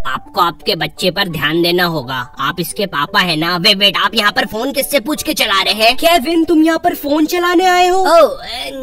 आपको आपके बच्चे पर ध्यान देना होगा, आप इसके पापा है ना। वेट, आप यहाँ पर फोन किससे पूछ के चला रहे हैं? केविन, तुम यहाँ पर फोन चलाने आए हो?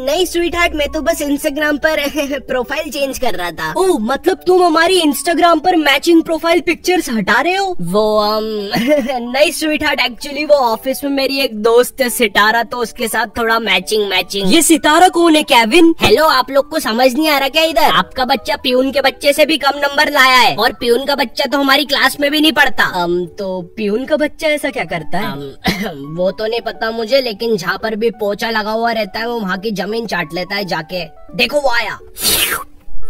नहीं स्वीट हार्ट, मैं तो बस इंस्टाग्राम पर प्रोफाइल चेंज कर रहा था। ओह, मतलब तुम हमारी इंस्टाग्राम पर मैचिंग प्रोफाइल पिक्चर्स हटा रहे हो? वो नहीं स्वीट हार्ट, एक्चुअली वो ऑफिस में मेरी एक दोस्त है सितारा, तो उसके साथ थोड़ा मैचिंग। ये सितारा कौन है केविन? हेलो, आप लोग को समझ नहीं आ रहा क्या इधर? आपका बच्चा प्यून के बच्चे से भी कम नंबर लाया है, और प्यून का बच्चा तो हमारी क्लास में भी नहीं पढ़ता। तो प्यून का बच्चा ऐसा क्या करता है? वो तो नहीं पता मुझे, लेकिन जहाँ पर भी पोछा लगा हुआ रहता है वो वहाँ की जमीन चाट लेता है जाके। देखो वो आया।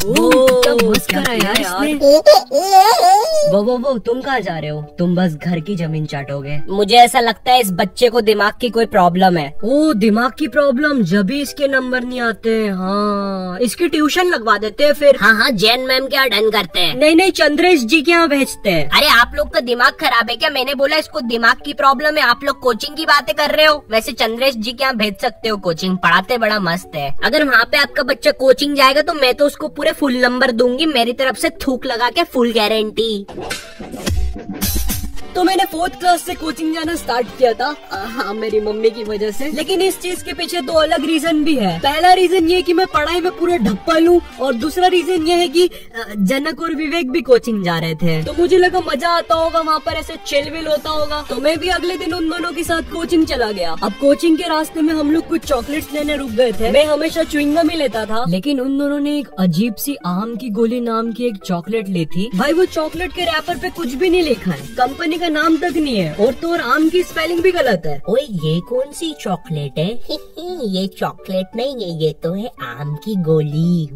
वो तुम कहाँ जा रहे हो? तुम बस घर की जमीन चाटोगे। मुझे ऐसा लगता है इस बच्चे को दिमाग की कोई प्रॉब्लम है। ओ, दिमाग की प्रॉब्लम, जब भी इसके नंबर नहीं आते। हाँ, इसकी ट्यूशन लगवा देते हैं फिर। हाँ, जैन मैम के यहाँ डन करते हैं। नहीं, चंद्रेश जी के यहाँ भेजते हैं। अरे आप लोग का दिमाग खराब है क्या? मैंने बोला इसको दिमाग की प्रॉब्लम है, आप लोग कोचिंग की बातें कर रहे हो। वैसे चंद्रेश जी के यहाँ भेज सकते हो, कोचिंग पढ़ाते बड़ा मस्त है। अगर वहाँ पे आपका बच्चा कोचिंग जाएगा तो मैं तो उसको पूरे फुल नंबर दूंगी, मेरी तरफ से थूक लगा के फुल गारंटी। तो मैंने 4th क्लास से कोचिंग जाना स्टार्ट किया था। हाँ, मेरी मम्मी की वजह से। लेकिन इस चीज के पीछे 2 अलग रीजन भी है। पहला रीजन ये कि मैं पढ़ाई में पूरा ढप्पल हूँ, और दूसरा रीजन ये है कि जनक और विवेक भी कोचिंग जा रहे थे, तो मुझे लगा मजा आता होगा, वहाँ पर ऐसे चिलविल होता होगा, तो मैं भी अगले दिन उन दोनों के साथ कोचिंग चला गया। अब कोचिंग के रास्ते में हम लोग कुछ चॉकलेट्स लेने रुक गए थे। मैं हमेशा च्युइंगम ही लेता था, लेकिन उन दोनों ने एक अजीब सी आम की गोली नाम की एक चॉकलेट ली थी। भाई, वो चॉकलेट के रैपर पे कुछ भी नहीं लिखा है, कंपनी का नाम तक नहीं है, और तो और आम की स्पेलिंग भी गलत है। ओए, ये कौन सी चॉकलेट है? ये चॉकलेट नहीं है, ये तो है आम की गोली।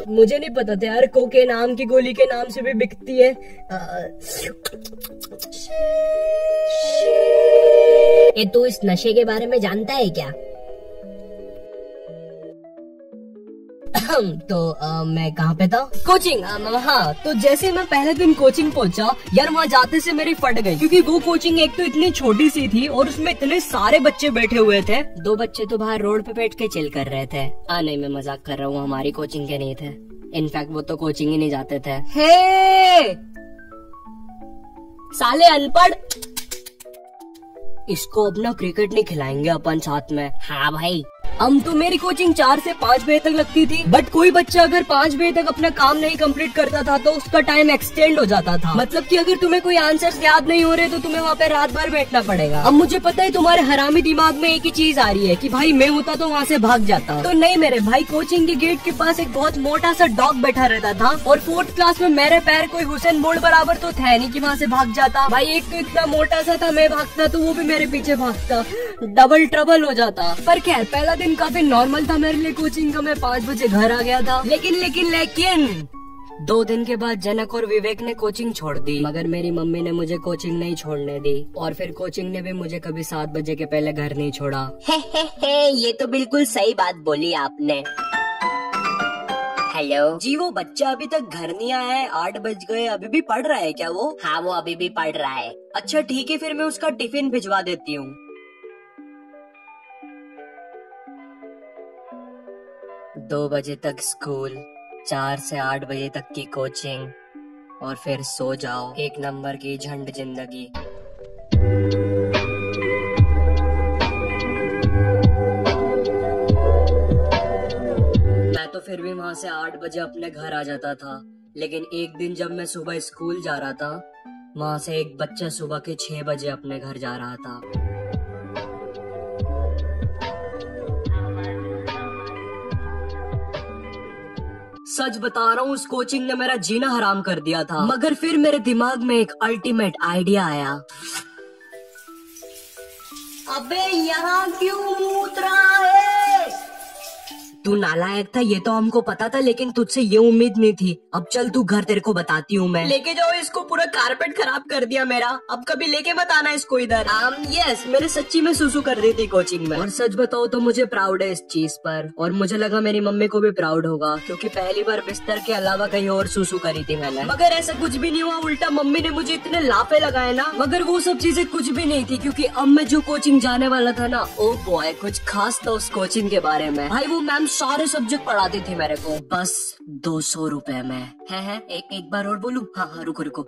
मुझे नहीं पता था यार, कोकेन आम की गोली के नाम से भी बिकती है। ये तू इस नशे के बारे में जानता है क्या? मैं कहाँ पे था? कोचिंग। हाँ, तो जैसे मैं पहले दिन कोचिंग पहुंचा यार, वहाँ जाते से मेरी फट गई, क्योंकि वो कोचिंग एक तो इतनी छोटी सी थी और उसमें इतने सारे बच्चे बैठे हुए थे। 2 बच्चे तो बाहर रोड पे बैठ के चिल कर रहे थे। नहीं, मैं मजाक कर रहा हूँ, हमारी कोचिंग के नहीं थे। इनफैक्ट वो तो कोचिंग ही नहीं जाते थे। हे साले अनपढ़, इसको अपना क्रिकेट नहीं खिलाएंगे अपन साथ में? हाँ भाई। तो मेरी कोचिंग 4 से 5 बजे तक लगती थी, बट कोई बच्चा अगर 5 बजे तक अपना काम नहीं कंप्लीट करता था तो उसका टाइम एक्सटेंड हो जाता था। मतलब कि अगर तुम्हें कोई आंसर्स याद नहीं हो रहे तो तुम्हें वहाँ पे रात भर बैठना पड़ेगा। अब मुझे पता है तुम्हारे हरामी दिमाग में एक ही चीज आ रही है कि भाई मैं होता तो वहाँ से भाग जाता, तो नहीं मेरे भाई, कोचिंग के गेट के पास एक बहुत मोटा सा डॉग बैठा रहता था, और 4th क्लास में मेरे पैर कोई हुसैन बोल्ट बराबर तो था नहीं कि वहाँ से भाग जाता। भाई, एक तो इतना मोटा सा था, मैं भागता तो वो भी मेरे पीछे भागता, डबल ट्रबल हो जाता। पर खैर, पहला दिन काफी नॉर्मल था मेरे लिए कोचिंग का। मैं 5 बजे घर आ गया था, लेकिन 2 दिन के बाद जनक और विवेक ने कोचिंग छोड़ दी, मगर मेरी मम्मी ने मुझे कोचिंग नहीं छोड़ने दी, और फिर कोचिंग ने भी मुझे कभी 7 बजे के पहले घर नहीं छोड़ा। ये तो बिल्कुल सही बात बोली आपने। हेलो जी, वो बच्चा अभी तक घर नहीं आया है, 8 बज गए, अभी भी पढ़ रहा है क्या वो? हाँ, वो अभी भी पढ़ रहा है। अच्छा ठीक है, फिर मैं उसका टिफिन भिजवा देती हूँ। 2 बजे तक स्कूल, 4 से 8 बजे तक की कोचिंग, और फिर सो जाओ। 1 नंबर की झंड जिंदगी। मैं तो फिर भी वहाँ से 8 बजे अपने घर आ जाता था, लेकिन एक दिन जब मैं सुबह स्कूल जा रहा था, वहाँ से एक बच्चा सुबह के 6 बजे अपने घर जा रहा था। सच बता रहा हूँ, उस कोचिंग ने मेरा जीना हराम कर दिया था, मगर फिर मेरे दिमाग में एक अल्टीमेट आइडिया आया। अबे यहाँ क्यों मूत रहा है? तू नालायक था ये तो हमको पता था, लेकिन तुझसे ये उम्मीद नहीं थी। अब चल तू घर, तेरे को बताती हूँ मैं। लेके जाओ इसको, पूरा कारपेट खराब कर दिया मेरा। अब कभी लेके मत आना इसको इधर। यस, मेरे सच्ची में सुसु कर दी थी कोचिंग में। और सच बताओ तो मुझे प्राउड है इस चीज पर, और मुझे लगा मेरी मम्मी को भी प्राउड होगा, क्योंकि पहली बार बिस्तर के अलावा कहीं और सुसु करी थी मैंने। मगर ऐसा कुछ भी नहीं हुआ, उल्टा मम्मी ने मुझे इतने लाफे लगाए ना। मगर वो सब चीजें कुछ भी नहीं थी, क्योंकि अब मैं जो कोचिंग जाने वाला था ना, ओ बॉय कुछ खास था उस कोचिंग के बारे में। भाई वो मैम सारे सब्जेक्ट पढ़ाती थी मेरे को, बस 200 रुपए में। है एक बार और बोलूं? हाँ रुको,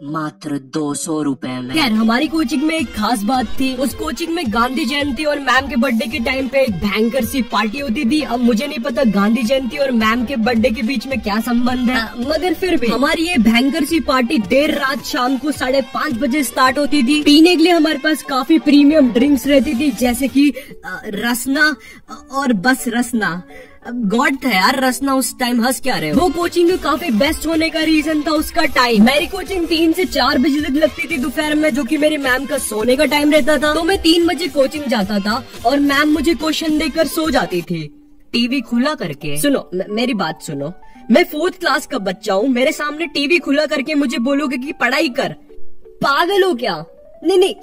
मात्र 200 रुपए में। यार हमारी कोचिंग में एक खास बात थी, उस कोचिंग में गांधी जयंती और मैम के बर्थडे के टाइम पे एक भयंकर सी पार्टी होती थी। अब मुझे नहीं पता गांधी जयंती और मैम के बर्थडे के बीच में क्या संबंध है, मगर फिर भी हमारी ये भयंकर सी पार्टी देर रात शाम को 5:30 बजे स्टार्ट होती थी। पीने के लिए हमारे पास काफी प्रीमियम ड्रिंक्स रहती थी, जैसे कि रसना और बस रसना। गॉड था यार रसना उस टाइम। हंस क्या रहे हो? वो कोचिंग काफी बेस्ट होने का रीजन था उसका टाइम। मेरी कोचिंग 3 से 4 बजे तक लगती थी दोपहर में, जो कि मेरी मैम का सोने का टाइम रहता था। तो मैं 3 बजे कोचिंग जाता था और मैम मुझे क्वेश्चन देकर सो जाती थी, टीवी खुला करके। सुनो मेरी बात सुनो, मैं 4th क्लास का बच्चा हूँ, मेरे सामने टीवी खुला करके मुझे बोलोगे कि पढ़ाई कर? पागल हो क्या? नहीं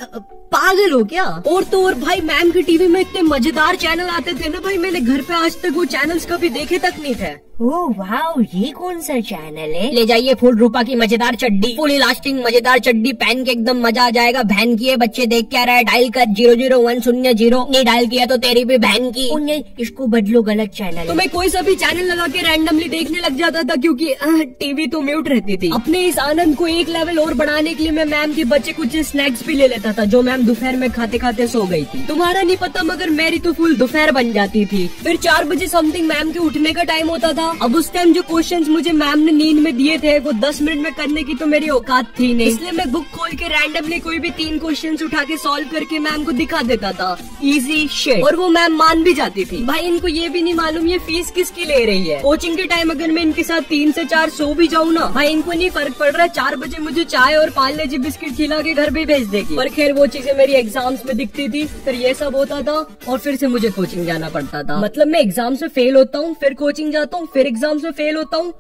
पागल हो क्या? और तो और भाई मैम की टीवी में इतने मजेदार चैनल आते थे ना भाई, मैंने घर पे आज तक वो चैनल्स कभी देखे तक नहीं थे। ओह वाओ, ये कौन सा चैनल है? ले जाइए फुल रूपा की मजेदार चड्डी, फुल इलास्टिक मजेदार चड्डी पहन के एकदम मजा आ जाएगा। बहन की है, बच्चे देख क्या रहा है? डायल कर 00100। नहीं डायल किया तो तेरी भी बहन की। नहीं, इसको बदलो, गलत चैनल। तो मैं कोई सा भी चैनल लगा के रैंडमली देखने लग जाता था, क्योंकि टीवी तो म्यूट रहती थी। अपने इस आनंद को एक लेवल और बढ़ाने के लिए मैं मैम के बच्चे कुछ स्नैक्स भी ले लेता था, जो मैम दोपहर में खाते खाते सो गई थी। तुम्हारा नहीं पता, मगर मेरी तो फुल दोपहर बन जाती थी। फिर 4 बजे समथिंग मैम के उठने का टाइम होता था। अब उस टाइम जो क्वेश्चंस मुझे मैम ने नींद में दिए थे वो 10 मिनट में करने की तो मेरी औकात थी नहीं, इसलिए मैं बुक खोल के रैंडमली कोई भी 3 क्वेश्चंस उठा के सॉल्व करके मैम को दिखा देता था। Easy shit. और वो मैम मान भी जाती थी। भाई इनको ये भी नहीं मालूम ये फीस किसकी ले रही है। कोचिंग के टाइम अगर मैं इनके साथ 3 से 4 सो भी जाऊँ ना, भाई इनको नहीं फर्क पड़ रहा। 4 बजे मुझे चाय और पार्ले-जी बिस्किट खिला के घर भी भेज देगी। पर खैर वो चीजें मेरी एग्जाम्स में दिखती थी, फिर ये सब होता था और फिर से मुझे कोचिंग जाना पड़ता था। मतलब मैं एग्जाम्स में फेल होता हूँ, फिर कोचिंग जाता हूँ, फिर एग्जाम्स में फेल होता हूँ।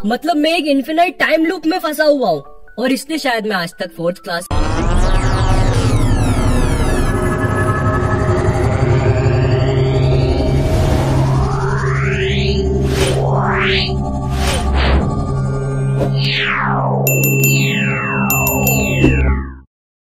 मतलब मैं एक इन्फिनाइट टाइम लूप में फंसा हुआ हूँ। और इसलिए शायद मैं आज तक 4th क्लास